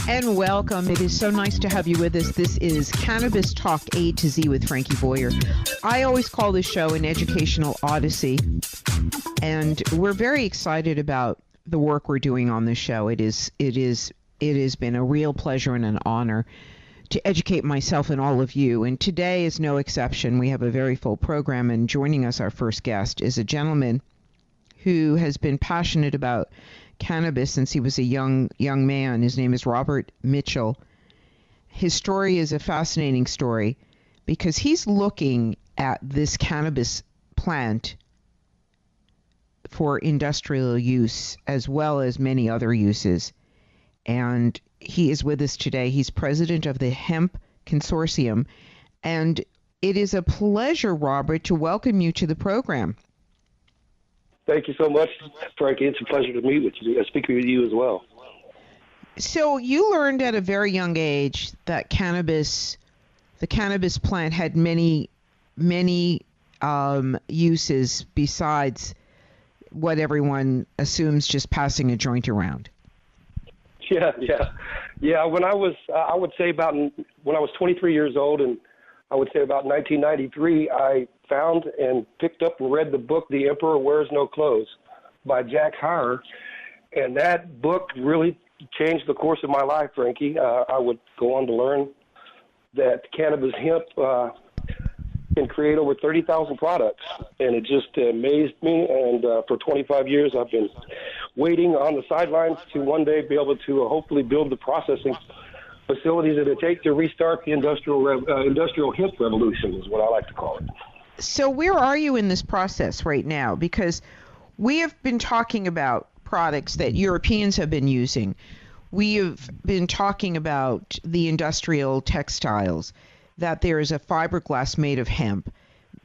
And welcome. It is so nice to have you with us. This is Cannabis Talk A to Z with Frankie Boyer. I always call this show an educational odyssey, and we're very excited about the work we're doing on this show. It has been a real pleasure and an honor to educate myself and all of you, and today is no exception. We have a very full program, and joining us, our first guest, is a gentleman who has been passionate about cannabis since he was a young man. His name is Robert Mitchell. His story is a fascinating story because he's looking at this cannabis plant for industrial use as well as many other uses. And he is with us today. He's president of the Hemp Consortium. And it is a pleasure, Robert, to welcome you to the program. Thank you so much, Frankie. It's a pleasure to meet with you, speak with you as well. So you learned at a very young age that the cannabis plant had many uses besides what everyone assumes just passing a joint around. Yeah. When I was, I would say about when I was 23 years old, and I would say about 1993, I found and picked up and read the book "The Emperor Wears No Clothes" by Jack Herer, and that book really changed the course of my life, Frankie. I would go on to learn that cannabis hemp can create over 30,000 products, and it just amazed me. And for 25 years, I've been waiting on the sidelines to one day be able to hopefully build the processing facilities that it takes to restart the industrial hemp revolution, is what I like to call it. So where are you in this process right now? Because we have been talking about products that Europeans have been using. We have been talking about the industrial textiles, that there is a fiberglass made of hemp.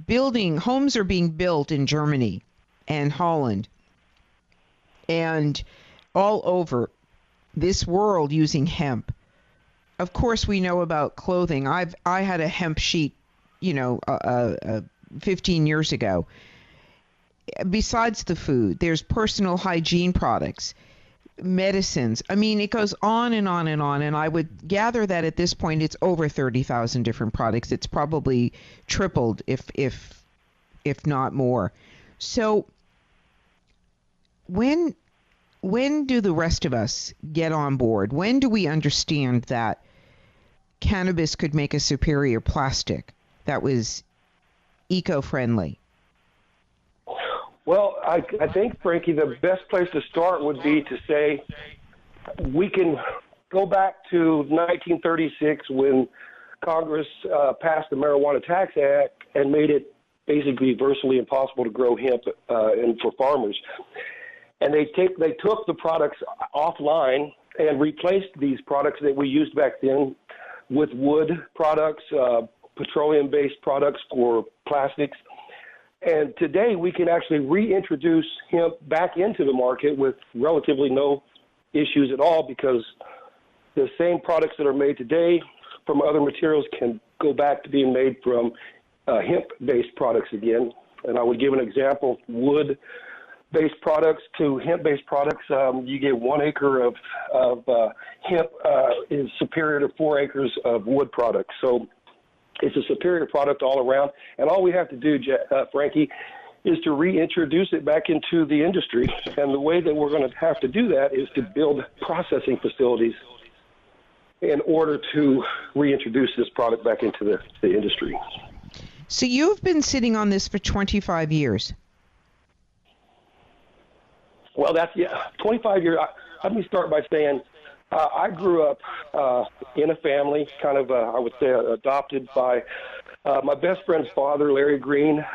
Homes are being built in Germany and Holland and all over this world using hemp. Of course, we know about clothing. I had a hemp sheet, 15 years ago. Besides the food, there's personal hygiene products, medicines. I mean, it goes on and on and on. And I would gather that at this point, it's over 30,000 different products. It's probably tripled, if not more. So when do the rest of us get on board? When do we understand that cannabis could make a superior plastic that was eco-friendly? Well, I think, Frankie, the best place to start would be to say we can go back to 1936 when Congress passed the Marijuana Tax Act and made it basically virtually impossible to grow hemp and for farmers. And they took the products offline and replaced these products that we used back then with wood products, petroleum-based products for plastics. And today we can actually reintroduce hemp back into the market with relatively no issues at all, because the same products that are made today from other materials can go back to being made from hemp-based products again. And I would give an example: wood-based products to hemp-based products. You get 1 acre of hemp is superior to 4 acres of wood products. So it's a superior product all around. And all we have to do, Frankie, is to reintroduce it back into the industry. And the way that we're going to have to do that is to build processing facilities in order to reintroduce this product back into the industry. So you've been sitting on this for 25 years. Well, 25 years. Let me start by saying I grew up in a family, kind of, I would say, adopted by my best friend's father, Larry Green.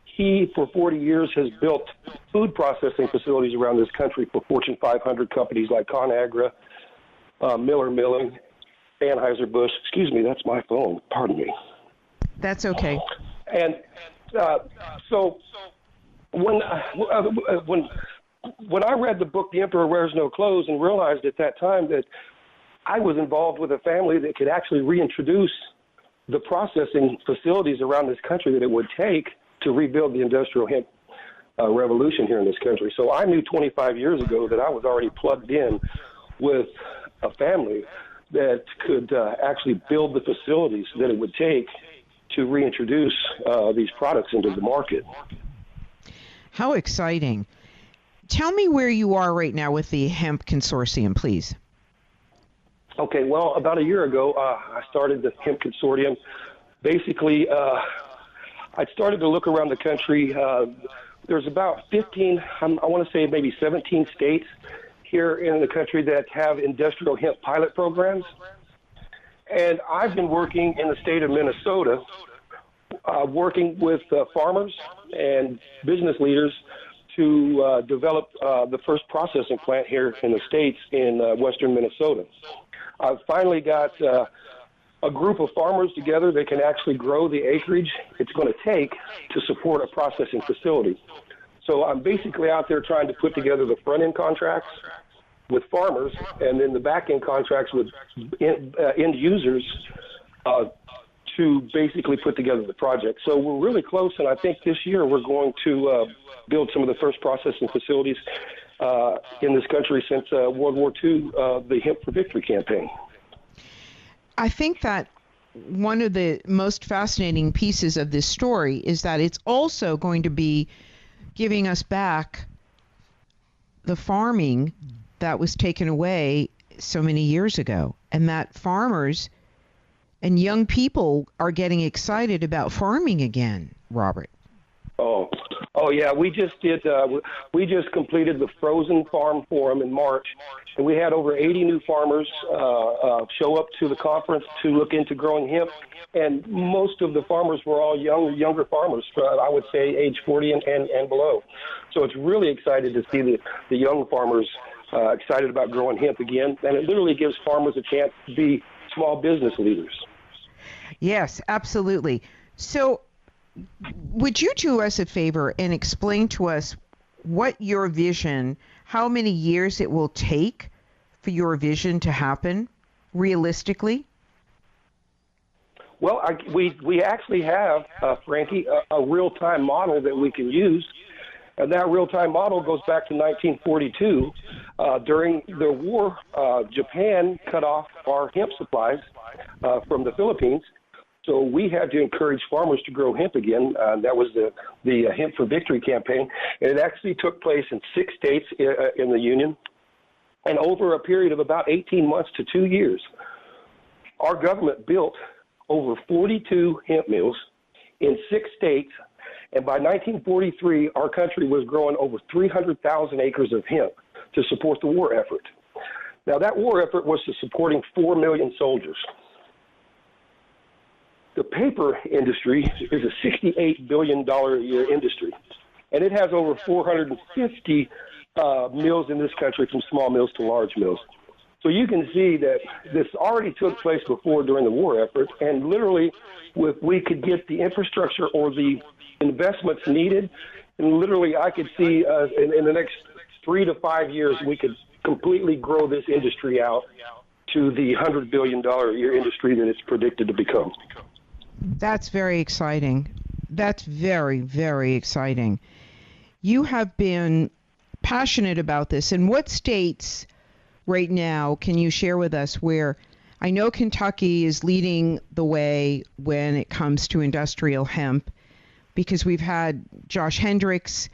He, for 40 years, has built food processing facilities around this country for Fortune 500 companies like ConAgra, Miller Milling, Anheuser-Busch. Excuse me, that's my phone. Pardon me. That's okay. And so when I read the book, The Emperor Wears No Clothes, and realized at that time that I was involved with a family that could actually reintroduce the processing facilities around this country that it would take to rebuild the industrial hemp revolution here in this country. So I knew 25 years ago that I was already plugged in with a family that could actually build the facilities that it would take to reintroduce these products into the market. How exciting. Tell me where you are right now with the hemp consortium, please. Okay, well, about a year ago, I started the hemp consortium. Basically, I started to look around the country. There's about 15, I want to say maybe 17 states here in the country that have industrial hemp pilot programs. And I've been working in the state of Minnesota, working with farmers and business leaders to develop the first processing plant here in the States in western Minnesota. I've finally got a group of farmers together that can actually grow the acreage it's going to take to support a processing facility. So I'm basically out there trying to put together the front-end contracts with farmers and then the back-end contracts with end users to basically put together the project. So we're really close, and I think this year we're going to build some of the first processing facilities in this country since World War II, the Hemp for Victory campaign. I think that one of the most fascinating pieces of this story is that it's also going to be giving us back the farming that was taken away so many years ago, and that farmers and young people are getting excited about farming again, Robert. Oh yeah, we just completed the Frozen Farm Forum in March, and we had over 80 new farmers show up to the conference to look into growing hemp, and most of the farmers were all younger farmers, I would say age 40 and below. So it's really excited to see the young farmers excited about growing hemp again, and it literally gives farmers a chance to be small business leaders. Yes, absolutely. So would you do us a favor and explain to us what your vision, how many years it will take for your vision to happen realistically? Well, we actually have, Frankie, a real-time model that we can use. And that real-time model goes back to 1942. During the war, Japan cut off our hemp supplies from the Philippines. So we had to encourage farmers to grow hemp again. That was the Hemp for Victory campaign. And it actually took place in 6 states in the Union. And over a period of about 18 months to 2 years, our government built over 42 hemp mills in 6 states. And by 1943, our country was growing over 300,000 acres of hemp to support the war effort. Now, that war effort was to supporting 4 million soldiers. The paper industry is a $68 billion a year industry, and it has over 450 mills in this country, from small mills to large mills. So you can see that this already took place before during the war effort, and literally, if we could get the infrastructure or the investments needed, and literally I could see in the next 3 to 5 years, we could completely grow this industry out to the $100 billion a year industry that it's predicted to become. That's very exciting. That's very, very exciting. You have been passionate about this. In what states right now can you share with us where I know Kentucky is leading the way when it comes to industrial hemp, because we've had Josh Hendricks.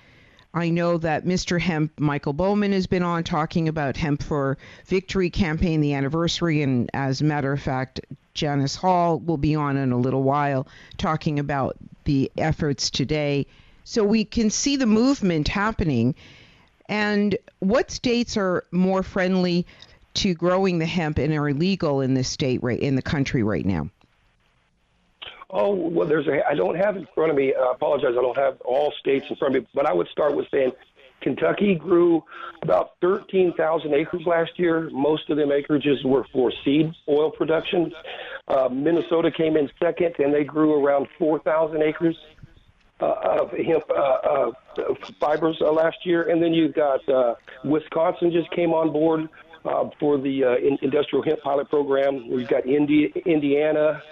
I know that Mr. Hemp, Michael Bowman, has been on talking about Hemp for Victory campaign, the anniversary, and as a matter of fact, Janice Hall will be on in a little while talking about the efforts today. So we can see the movement happening. And what states are more friendly to growing the hemp and are illegal in this state, in the country right now? Oh, well, I don't have in front of me, I apologize, I don't have all states in front of me, but I would start with saying Kentucky grew about 13,000 acres last year. Most of them acreages were for seed oil production. Minnesota came in second, and they grew around 4,000 acres of hemp fibers last year. And then you've got Wisconsin just came on board for the industrial hemp pilot program. We've got Indiana,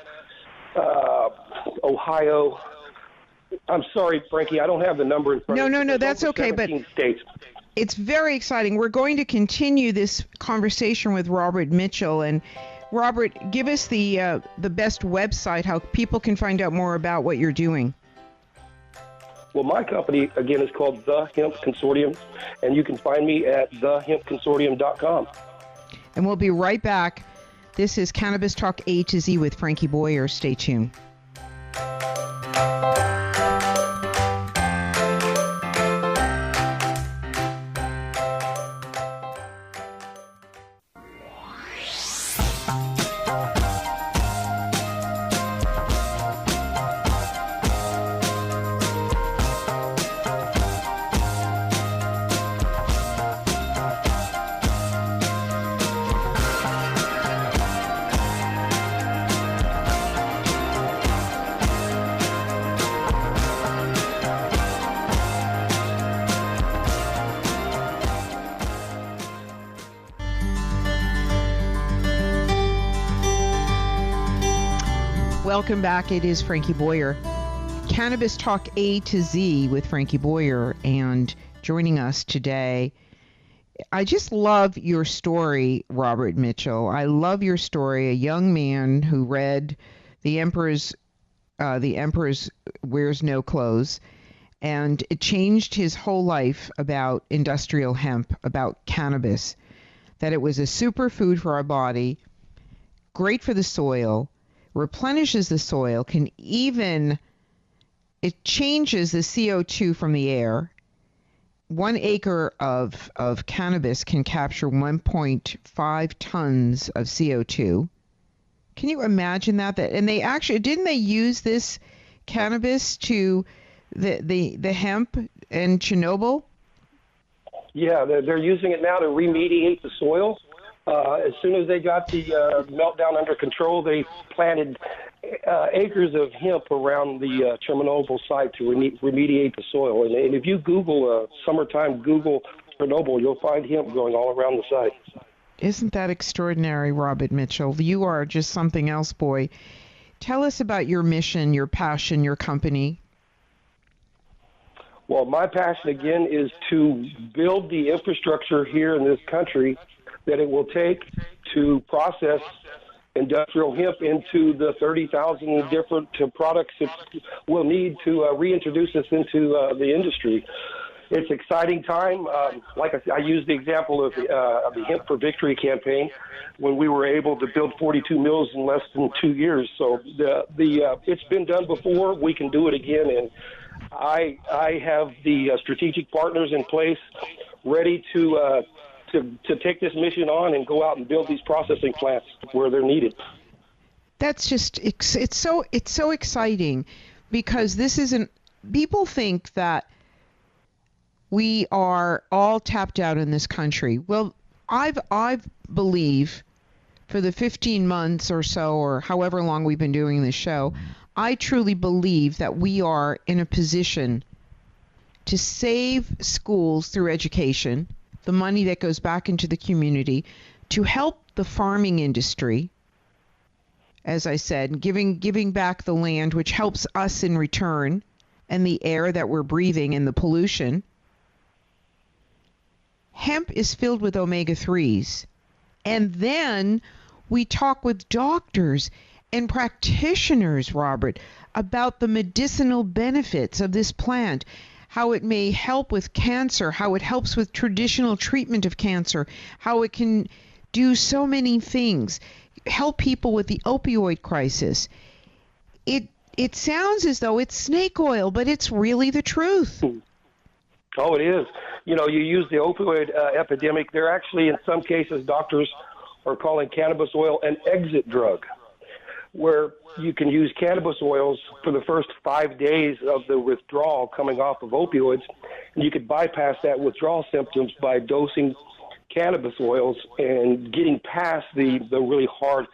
Ohio. I'm sorry, Frankie, I don't have the number in front of me. No, that's okay. But states. It's very exciting. We're going to continue this conversation with Robert Mitchell. And Robert, give us the best website, how people can find out more about what you're doing. Well, my company, again, is called The Hemp Consortium, and you can find me at thehempconsortium.com. And we'll be right back. This is Cannabis Talk A to Z with Frankie Boyer. Stay tuned. Welcome back. It is Frankie Boyer. Cannabis Talk A to Z with Frankie Boyer. And joining us today, I just love your story, Robert Mitchell. I love your story. A young man who read The Emperor's Wears No Clothes, and it changed his whole life about industrial hemp, about cannabis, that it was a superfood for our body, great for the soil, replenishes the soil, it changes the CO2 from the air. 1 acre of cannabis can capture 1.5 tons of CO2. Can you imagine that? And they actually, didn't they use this cannabis to the hemp in Chernobyl? Yeah, they're using it now to remediate the soil. As soon as they got the meltdown under control, they planted acres of hemp around the Chernobyl site to remediate the soil. And if you Google summertime Google Chernobyl, you'll find hemp growing all around the site. Isn't that extraordinary, Robert Mitchell? You are just something else, boy. Tell us about your mission, your passion, your company. Well, my passion, again, is to build the infrastructure here in this country that it will take to process industrial hemp into the 30,000 different products that we'll need to reintroduce us into the industry. It's an exciting time. Like I said, I used the example of the Hemp for Victory campaign when we were able to build 42 mills in less than 2 years. So it's been done before. We can do it again. And I have the strategic partners in place ready to take this mission on and go out and build these processing plants where they're needed. That's just, it's so exciting, because this isn't, people think that we are all tapped out in this country. Well, I've believe for the 15 months or so, or however long we've been doing this show, I truly believe that we are in a position to save schools through education, the money that goes back into the community, to help the farming industry, as I said, giving back the land, which helps us in return, and the air that we're breathing and the pollution. Hemp is filled with omega-3s. And then we talk with doctors and practitioners, Robert, about the medicinal benefits of this plant, how it may help with cancer, how it helps with traditional treatment of cancer, how it can do so many things, help people with the opioid crisis. It sounds as though it's snake oil, but it's really the truth. Oh, it is. You know, you use the opioid epidemic. They're actually, in some cases, doctors are calling cannabis oil an exit drug, where you can use cannabis oils for the first 5 days of the withdrawal coming off of opioids, and you could bypass that withdrawal symptoms by dosing cannabis oils and getting past the really hard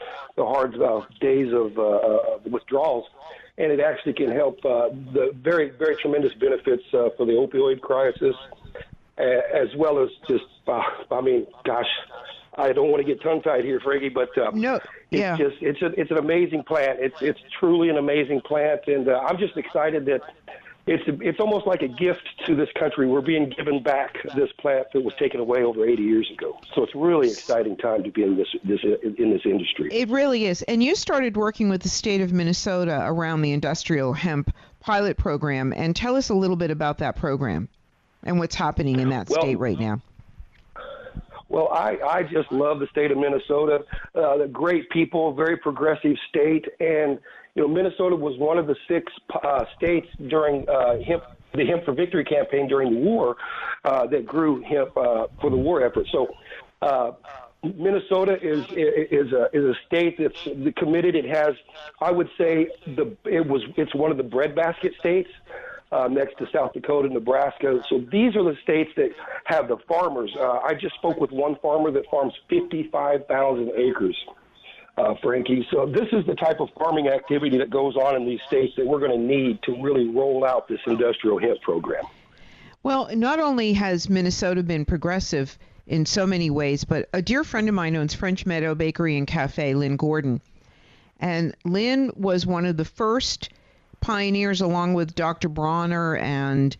days of withdrawals. And it actually can help the very, very tremendous benefits for the opioid crisis, as well as just, I don't want to get tongue-tied here, Frankie, but it's an amazing plant. It's truly an amazing plant, and I'm just excited that it's almost like a gift to this country. We're being given back this plant that was taken away over 80 years ago. So it's a really exciting time to be in this industry. It really is. And you started working with the state of Minnesota around the industrial hemp pilot program. And tell us a little bit about that program and what's happening in that state right now. Well, I just love the state of Minnesota. The great people, very progressive state, and Minnesota was one of the 6 states during the Hemp for Victory campaign during the war that grew hemp for the war effort. So Minnesota is a state that's committed. It has, I would say, it's one of the breadbasket states. Next to South Dakota, Nebraska. So these are the states that have the farmers. I just spoke with one farmer that farms 55,000 acres, Frankie. So this is the type of farming activity that goes on in these states that we're going to need to really roll out this industrial hemp program. Well, not only has Minnesota been progressive in so many ways, but a dear friend of mine owns French Meadow Bakery and Cafe, Lynn Gordon. And Lynn was one of the first pioneers, along with Dr. Bronner and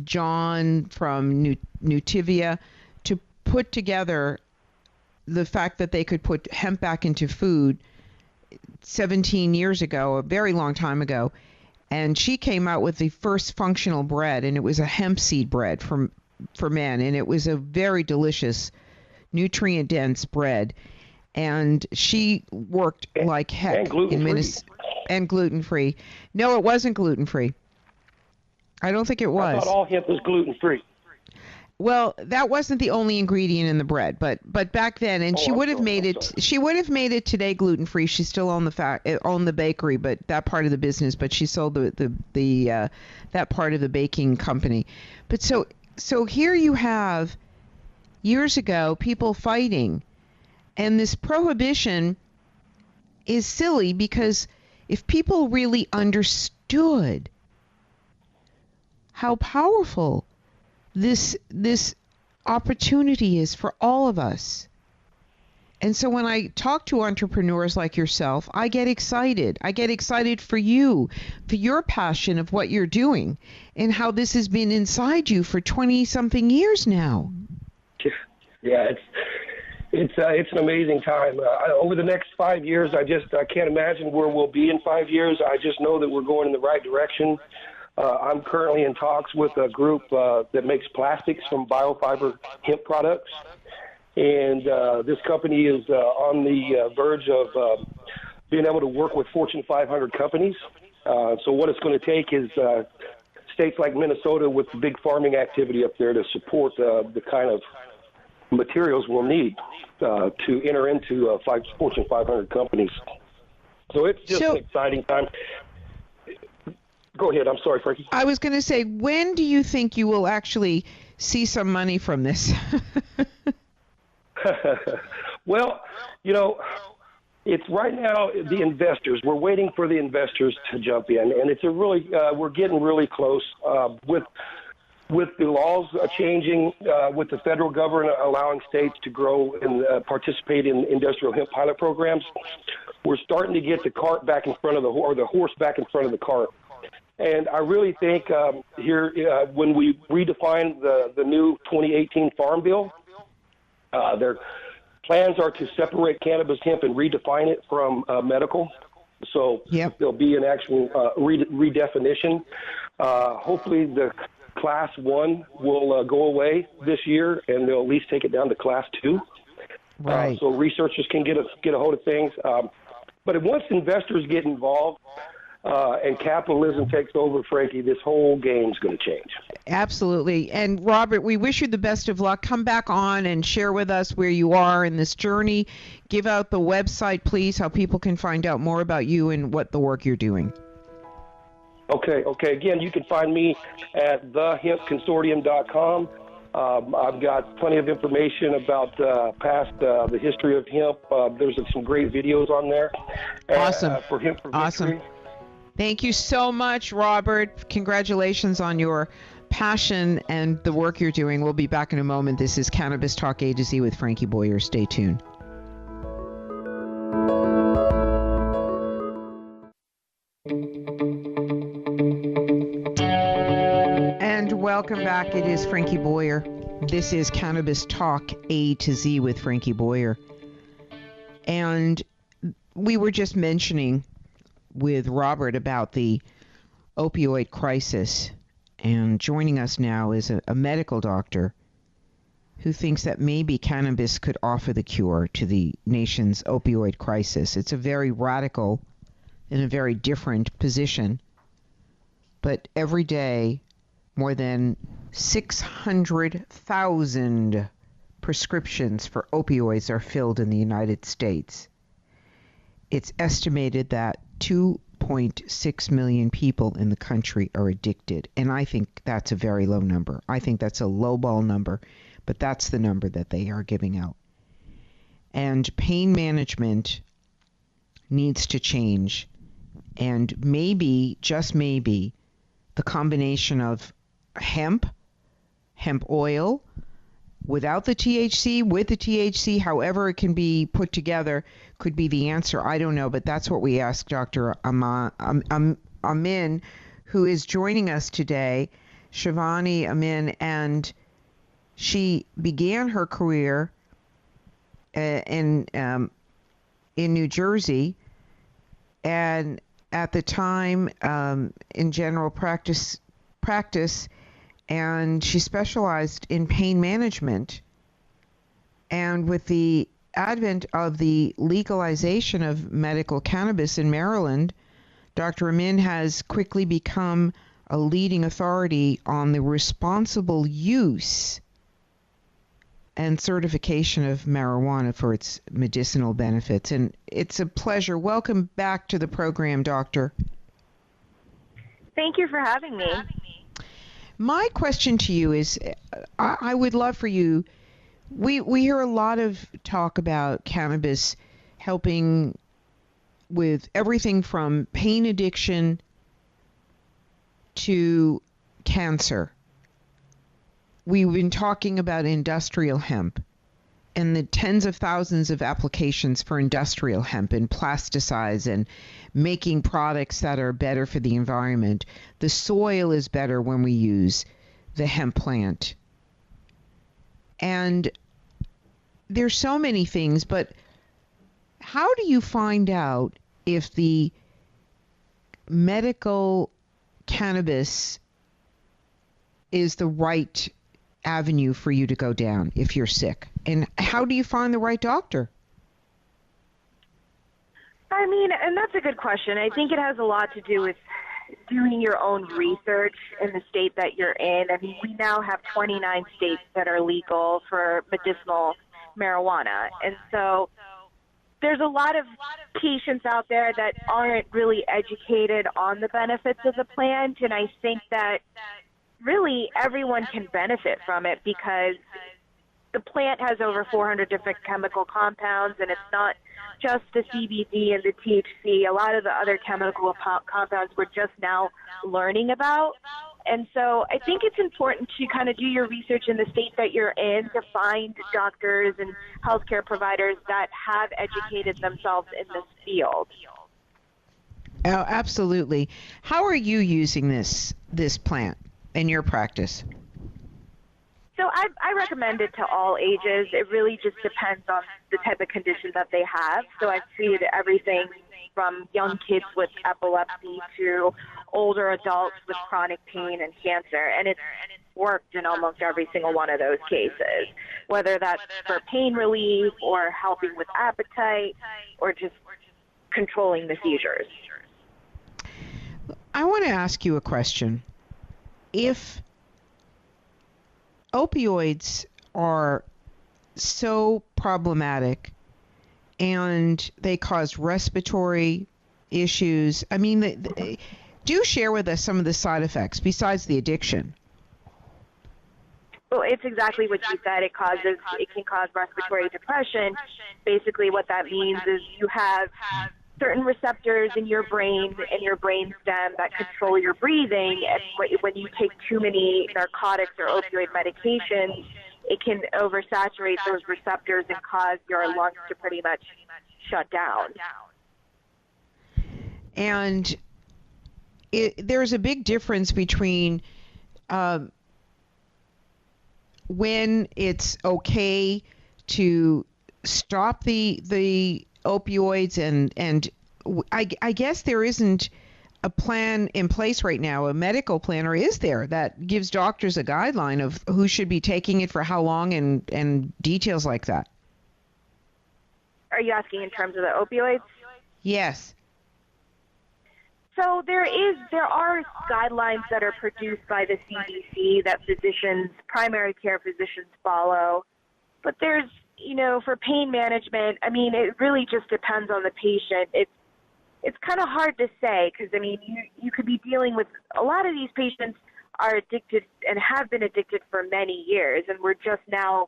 John from Nutivia, to put together the fact that they could put hemp back into food 17 years ago, a very long time ago. And she came out with the first functional bread, and it was a hemp seed bread for men. And it was a very delicious, nutrient-dense bread. And she worked like heck in Minnesota. And gluten-free. No, it wasn't gluten-free. I don't think it was. I thought all hemp was gluten-free. Well, that wasn't the only ingredient in the bread, but back then, and she would have made it today gluten-free. She still owned the bakery, but that part of the business, but she sold the that part of the baking company. But so here you have years ago people fighting, and this prohibition is silly because if people really understood how powerful this opportunity is for all of us. And so when I talk to entrepreneurs like yourself, I get excited. I get excited for you, for your passion of what you're doing and how this has been inside you for 20-something years now. Yeah, it's an amazing time. Over the next 5 years, I can't imagine where we'll be in 5 years. I just know that we're going in the right direction. I'm currently in talks with a group that makes plastics from biofiber hemp products. And this company is on the verge of being able to work with Fortune 500 companies. So what it's going to take is states like Minnesota with the big farming activity up there to support the kind of materials we'll need to enter into Fortune 500 companies. So it's just an exciting time. Go ahead. I'm sorry, Frankie. I was going to say, when do you think you will actually see some money from this? Well, it's right now the investors. We're waiting for the investors to jump in, and it's we're getting really close with the laws changing, with the federal government allowing states to grow and participate in industrial hemp pilot programs. We're starting to get the cart back in front of the horse back in front of the cart. And I really think when we redefine the new 2018 Farm Bill, their plans are to separate cannabis hemp and redefine it from medical. So there'll be an actual redefinition. Hopefully the Class 1 will go away this year, and they'll at least take it down to Class 2. Right. So researchers can get a hold of things. But once investors get involved, and capitalism takes over, Frankie, this whole game's going to change. Absolutely. And Robert, we wish you the best of luck. Come back on and share with us where you are in this journey. Give out the website, please, how people can find out more about you and what the work you're doing. Okay. Again, you can find me at thehempconsortium.com. I've got plenty of information about the history of hemp. There's some great videos on there. Awesome. For Hemp for Victory. Awesome. Thank you so much, Robert. Congratulations on your passion and the work you're doing. We'll be back in a moment. This is Cannabis Talk A to Z with Frankie Boyer. Stay tuned. back. It is Frankie Boyer. This is Cannabis Talk A to Z with Frankie Boyer. And we were just mentioning with Robert about the opioid crisis. And joining us now is a medical doctor who thinks that maybe cannabis could offer the cure to the nation's opioid crisis. It's a very radical and a very different position. But every day, more than 600,000 prescriptions for opioids are filled in the United States. It's estimated that 2.6 million people in the country are addicted, and I think that's a very low number. I think that's a lowball number, but that's the number that they are giving out. And pain management needs to change, and maybe, just maybe, the combination of hemp oil, without the THC, with the THC, however it can be put together, could be the answer. I don't know, but that's what we asked Dr. Amin, who is joining us today, Shivani Amin, and she began her career in New Jersey, and at the time in general practice, and she specialized in pain management. And with the advent of the legalization of medical cannabis in Maryland, Dr. Amin has quickly become a leading authority on the responsible use and certification of marijuana for its medicinal benefits. And it's a pleasure. Welcome back to the program, Doctor. Thank you for having me. My question to you is, I would love for you, we hear a lot of talk about cannabis helping with everything from pain addiction to cancer. We've been talking about industrial hemp and the tens of thousands of applications for industrial hemp and plasticides and making products that are better for the environment. The soil is better when we use the hemp plant. And there's so many things, but how do you find out if the medical cannabis is the right avenue for you to go down if you're sick? And how do you find the right doctor? I mean, and that's a good question. I think it has a lot to do with doing your own research in the state that you're in. I mean, we now have 29 states that are legal for medicinal marijuana. And so there's a lot of patients out there that aren't really educated on the benefits of the plant. And I think that really everyone can benefit from it because the plant has over 400 different chemical compounds, and it's not just the CBD and the THC. A lot of the other chemical compounds we're just now learning about. And so I think it's important to kind of do your research in the state that you're in to find doctors and healthcare providers that have educated themselves in this field. Oh, absolutely. How are you using this plant in your practice? So I recommend it to all ages. It really just depends on the type of condition that they have. So I've treated everything from young kids with epilepsy to older adults with chronic pain and cancer. And it's worked in almost every single one of those cases, whether that's for pain relief or helping with appetite or just controlling the seizures. I want to ask you a question. If opioids are so problematic and they cause respiratory issues, I mean, do share with us some of the side effects besides the addiction. Well, it's exactly what you said. It can cause respiratory depression. Basically what that means is you have certain receptors in your brain and your brain stem that control your breathing, and when you take too many narcotics or opioid medications, it can oversaturate those receptors and cause your lungs to pretty much shut down. And there's a big difference between when it's okay to stop the opioids, and I guess there isn't a plan in place right now, a medical plan, or is there, that gives doctors a guideline of who should be taking it for how long and details like that? Are you asking in terms of the opioids? Yes. So there are guidelines that are produced by the CDC that primary care physicians follow. But there's, for pain management, I mean, it really just depends on the patient. It's kind of hard to say because, I mean, you could be dealing with a lot of these patients are addicted and have been addicted for many years, and we're just now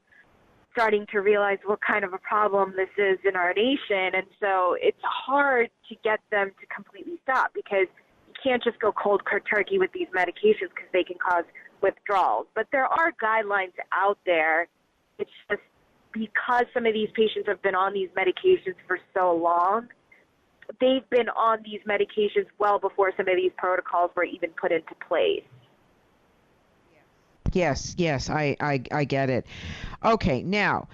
starting to realize what kind of a problem this is in our nation. And so it's hard to get them to completely stop because you can't just go cold turkey with these medications because they can cause withdrawals. But there are guidelines out there. It's just because some of these patients have been on these medications for so long, they've been on these medications well before some of these protocols were even put into place. Yes, I get it. Okay, now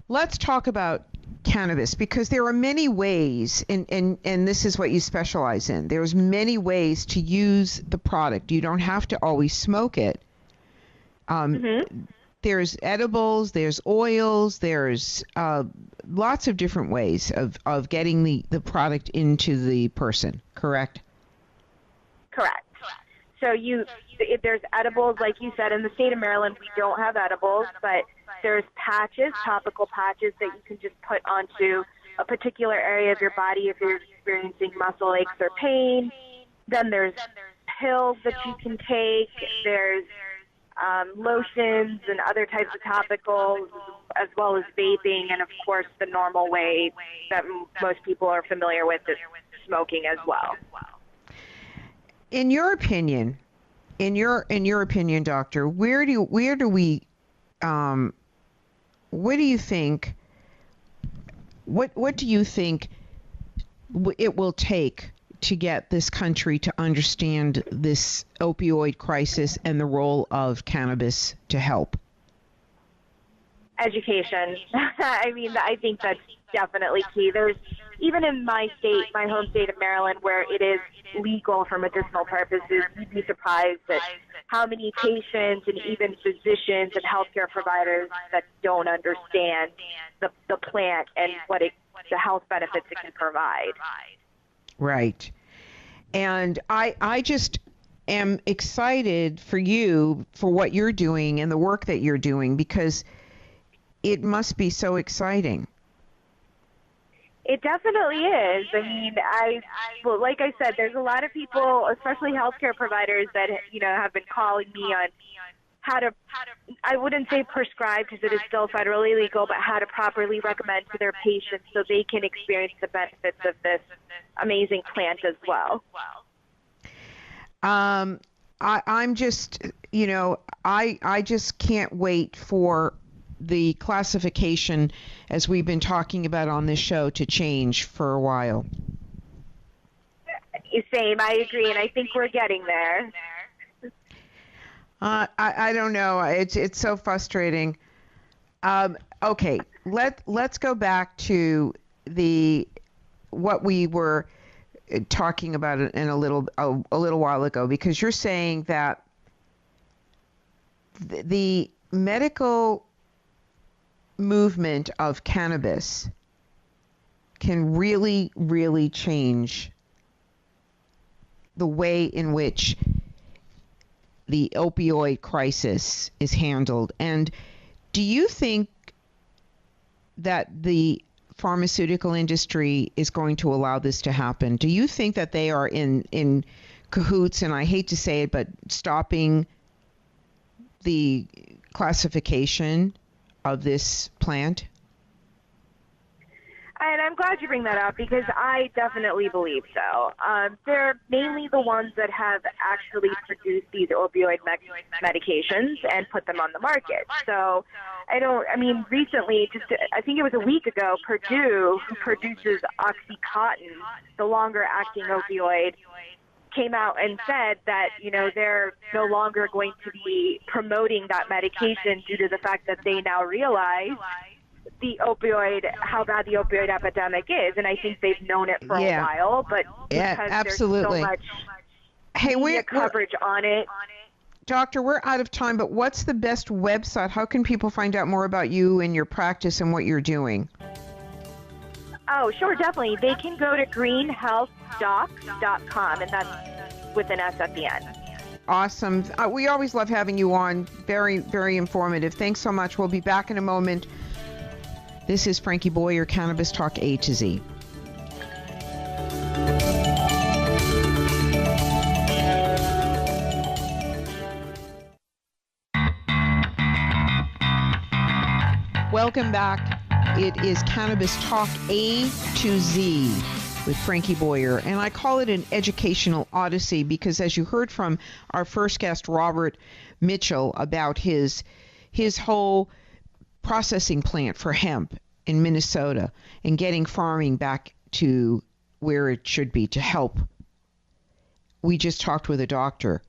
let's talk about cannabis, because there are many ways, and this is what you specialize in. There's many ways to use the product. You don't have to always smoke it. There's edibles, there's oils, there's lots of different ways of getting the product into the person, correct? Correct. So there's edibles, like you said. In the state of Maryland, we don't have edibles, but there's patches, topical patches that you can just put onto a particular area of your body if you're experiencing muscle aches or pain. Then there's pills that you can take. There's lotions and other types of topicals, as well as vaping, and of course the normal way that most people are familiar with is smoking as well. In your opinion, doctor, what do you think it will take to get this country to understand this opioid crisis and the role of cannabis to help? Education. I mean, I think that's definitely key. There's, even in my state, my home state of Maryland, where it is legal for medicinal purposes, you'd be surprised at how many patients and even physicians and healthcare providers that don't understand the plant and the health benefits it can provide. Right. And I just am excited for you, for what you're doing and the work that you're doing, because it must be so exciting. It definitely is. I mean, well, like I said, there's a lot of people, especially healthcare providers, that have been calling me on how to, I wouldn't say prescribe because it is still federally legal, but how to properly recommend to their patients so they can experience the benefits of this amazing plant as well. I'm just, I just can't wait for the classification, as we've been talking about on this show, to change for a while. Same, I agree, and I think we're getting there. I don't know. It's so frustrating. Okay, let's go back to what we were talking about in a little while ago, because you're saying that the medical movement of cannabis can really, really change the way in which the opioid crisis is handled. And do you think that the pharmaceutical industry is going to allow this to happen? Do you think that they are in cahoots, and I hate to say it, but stopping the classification of this plant? And I'm glad you bring that up because I definitely believe so. They're mainly the ones that have actually produced these opioid medications and put them on the market. So recently, I think it was a week ago, Purdue, who produces OxyContin, the longer acting opioid, came out and said that, they're no longer going to be promoting that medication due to the fact that they now realize how bad the opioid epidemic is. And I think they've known it for a while, but because absolutely. there's so much media coverage on it. Doctor, we're out of time, but what's the best website? How can people find out more about you and your practice and what you're doing? Oh, sure, definitely. They can go to greenhealthdocs.com, and that's with an S at the end. Awesome. We always love having you on. Very, very informative. Thanks so much. We'll be back in a moment. This is Frankie Boyer, Cannabis Talk A to Z. Welcome back. It is Cannabis Talk A to Z with Frankie Boyer, and I call it an educational odyssey because, as you heard from our first guest, Robert Mitchell, about his whole processing plant for hemp in Minnesota and getting farming back to where it should be to help. We just talked with a doctor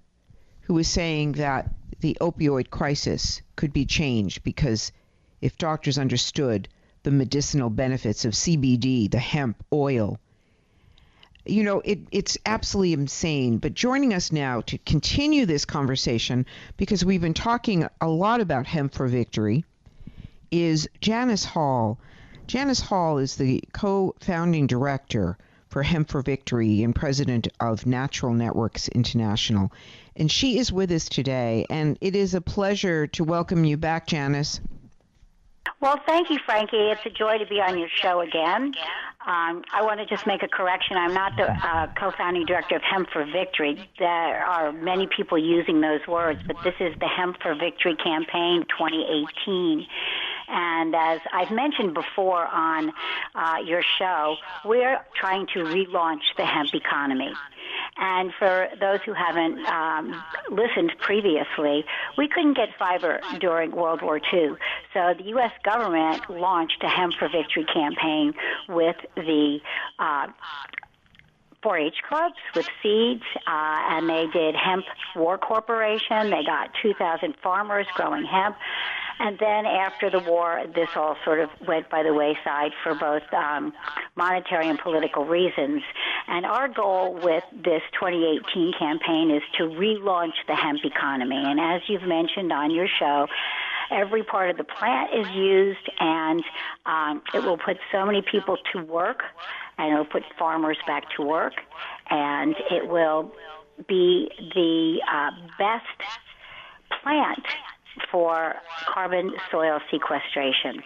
who was saying that the opioid crisis could be changed because if doctors understood the medicinal benefits of CBD, the hemp oil. It's absolutely insane. But joining us now to continue this conversation, because we've been talking a lot about Hemp for Victory, is Janice Hall. Janice Hall is the co-founding director for Hemp for Victory and president of Natural Networks International. And she is with us today, and it is a pleasure to welcome you back, Janice. Well, thank you, Frankie. It's a joy to be on your show again. I want to just make a correction. I'm not the co-founding director of Hemp for Victory. There are many people using those words, but this is the Hemp for Victory campaign 2018. And as I've mentioned before on your show, we're trying to relaunch the hemp economy. And for those who haven't listened previously, we couldn't get fiber during World War II. So the U.S. government launched a Hemp for Victory campaign with the 4-H clubs with seeds, and they did Hemp War Corporation. They got 2,000 farmers growing hemp. And then after the war, this all sort of went by the wayside for both monetary and political reasons. And our goal with this 2018 campaign is to relaunch the hemp economy. And as you've mentioned on your show, every part of the plant is used, and it will put so many people to work, and it will put farmers back to work, and it will be the best plant for carbon soil sequestration.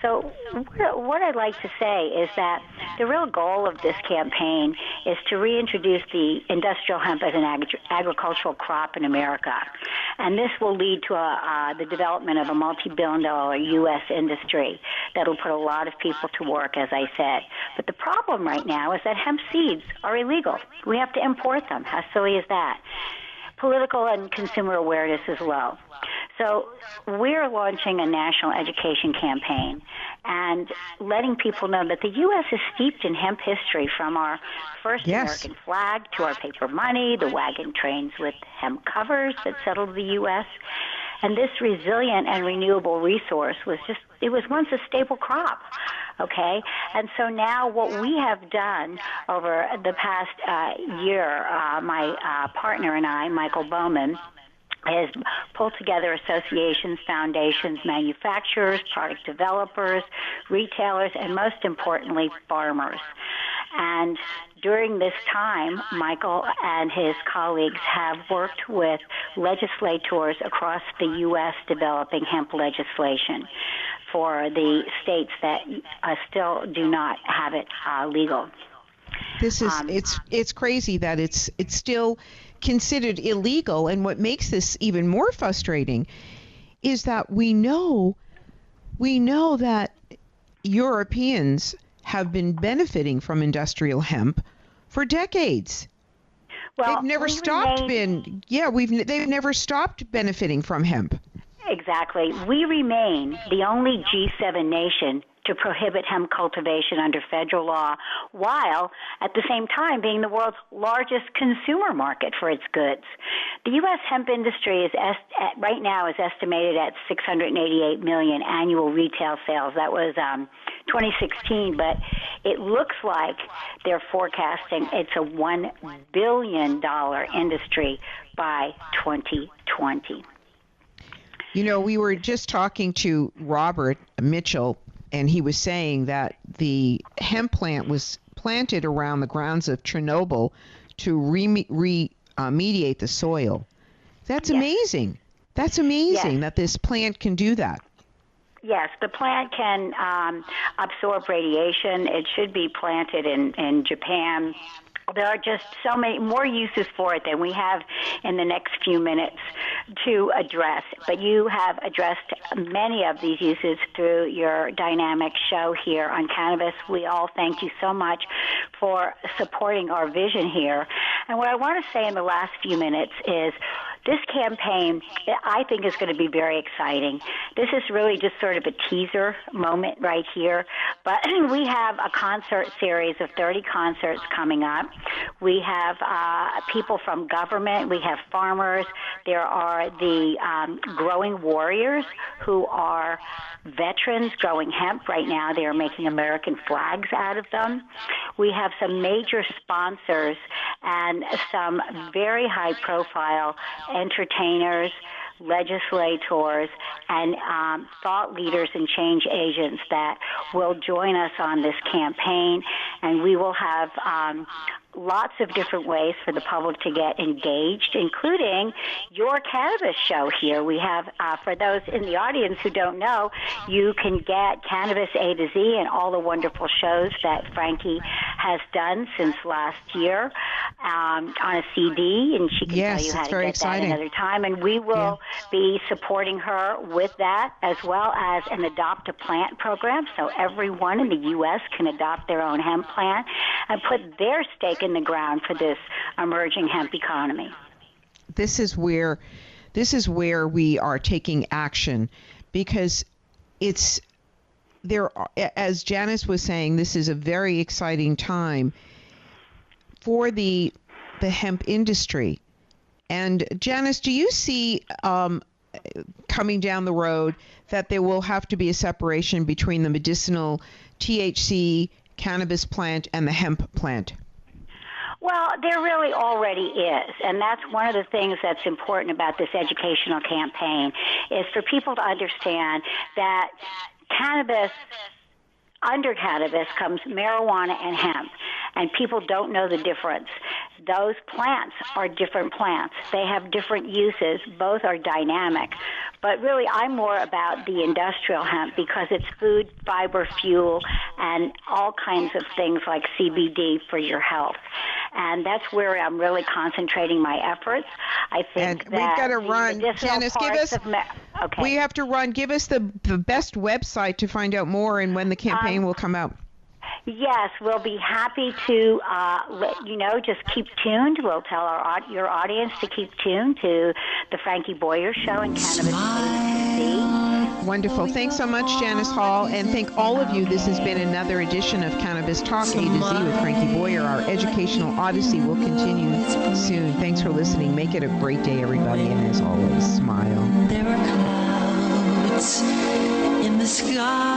So what I'd like to say is that the real goal of this campaign is to reintroduce the industrial hemp as an agricultural crop in America. And this will lead to the development of a multi-billion-dollar U.S. industry that will put a lot of people to work, as I said. But the problem right now is that hemp seeds are illegal. We have to import them. How silly is that? Political and consumer awareness is low. So we're launching a national education campaign and letting people know that the U.S. is steeped in hemp history, from our first American flag to our paper money, the wagon trains with hemp covers that settled the U.S. And this resilient and renewable resource was once a staple crop. Okay, and so now what we have done over the past year, my partner and I, Michael Bowman, has pulled together associations, foundations, manufacturers, product developers, retailers, and most importantly, farmers. And during this time, Michael and his colleagues have worked with legislators across the U.S. developing hemp legislation for the states that still do not have it legal. This is it's crazy that it's still considered illegal, and what makes this even more frustrating is that we know that Europeans have been benefiting from industrial hemp for decades. Well, they've never they've never stopped benefiting from hemp. Exactly. We remain the only G7 nation to prohibit hemp cultivation under federal law, while at the same time being the world's largest consumer market for its goods. The U.S. hemp industry is right now is estimated at 688 million annual retail sales. That was 2016, but it looks like they're forecasting it's a $1 billion industry by 2020. You know, we were just talking to Robert Mitchell, and he was saying that the hemp plant was planted around the grounds of Chernobyl to remediate the soil. That's amazing. That's amazing that this plant can do that. Yes, the plant can absorb radiation. It should be planted in Japan. There are just so many more uses for it than we have in the next few minutes to address. But you have addressed many of these uses through your dynamic show here on cannabis. We all thank you so much for supporting our vision here. And what I want to say in the last few minutes is this campaign, I think, is going to be very exciting. This is really just sort of a teaser moment right here. But we have a concert series of 30 concerts coming up. We have people from government. We have farmers. There are the growing warriors who are veterans growing hemp right now. They are making American flags out of them. We have some major sponsors and some very high-profile entertainers, legislators, and thought leaders and change agents that will join us on this campaign. And we will have lots of different ways for the public to get engaged, including your cannabis show here. We have, for those in the audience who don't know, you can get Cannabis A to Z and all the wonderful shows that Frankie has done since last year on a CD, and she can tell you how to get that another time. And we will be supporting her with that, as well as an Adopt a Plant program, so everyone in the U.S. can adopt their own hemp plant and put their stake in the ground for this emerging hemp economy. This is where we are taking action, because it's there. As Janice was saying, this is a very exciting time for the hemp industry. And Janice, do you see coming down the road that there will have to be a separation between the medicinal THC cannabis plant and the hemp plant? Well, there really already is, and that's one of the things that's important about this educational campaign, is for people to understand that under cannabis comes marijuana and hemp, and people don't know the difference. Those plants are different plants. They have different uses. Both are dynamic. But really, I'm more about the industrial hemp because it's food, fiber, fuel, and all kinds of things like CBD for your health. And that's where I'm really concentrating my efforts. I think and we've got to run. Janice, give us. Okay. We have to run. Give us the best website to find out more and when the campaign will come out. Yes, we'll be happy to let you know. Just keep tuned. We'll tell your audience to keep tuned to the Frankie Boyer Show and Cannabis A. Wonderful. Thanks so much, Janice Hall, and thank all of you. This has been another edition of Cannabis Talk A to Z with Frankie Boyer. Our educational odyssey will continue soon. Thanks for listening. Make it a great day, everybody, and as always, smile. There are clouds in the sky.